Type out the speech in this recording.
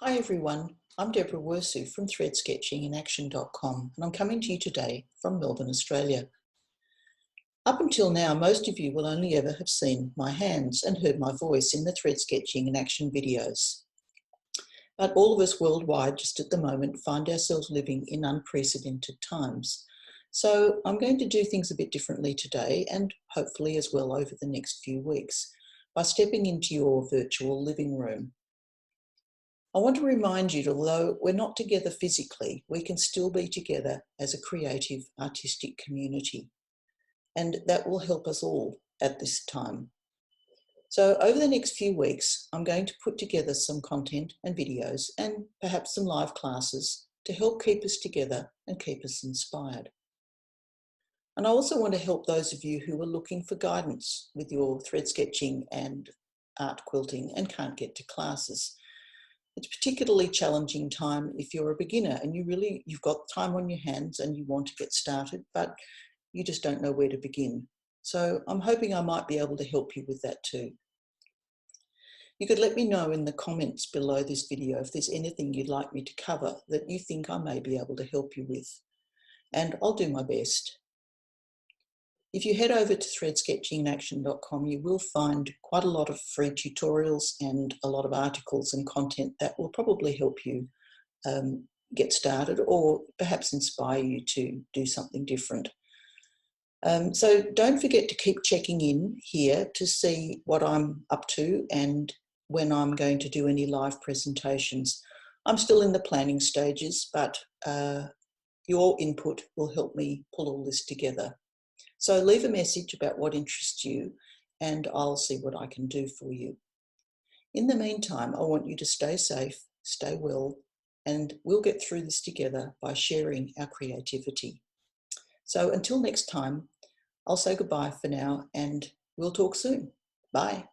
Hi everyone, I'm Deborah Wersu from threadsketchinginaction.com and I'm coming to you today from Melbourne, Australia. Up until now, most of you will only ever have seen my hands and heard my voice in the thread sketching in action videos. But all of us worldwide just at the moment find ourselves living in unprecedented times. So I'm going to do things a bit differently today and hopefully as well over the next few weeks by stepping into your virtual living room. I want to remind you that although we're not together physically, we can still be together as a creative, artistic community. And that will help us all at this time. So over the next few weeks, I'm going to put together some content and videos and perhaps some live classes to help keep us together and keep us inspired. And I also want to help those of you who are looking for guidance with your thread sketching and art quilting and can't get to classes. It's a particularly challenging time if you're a beginner and you've got time on your hands and you want to get started, but you just don't know where to begin. So I'm hoping I might be able to help you with that too. You could let me know in the comments below this video if there's anything you'd like me to cover that you think I may be able to help you with, and I'll do my best. If you head over to threadsketchinginaction.com, you will find quite a lot of free tutorials and a lot of articles and content that will probably help you get started or perhaps inspire you to do something different. So don't forget to keep checking in here to see what I'm up to and when I'm going to do any live presentations. I'm still in the planning stages, but your input will help me pull all this together. So leave a message about what interests you and I'll see what I can do for you. In the meantime, I want you to stay safe, stay well, and we'll get through this together by sharing our creativity. So until next time, I'll say goodbye for now and we'll talk soon. Bye.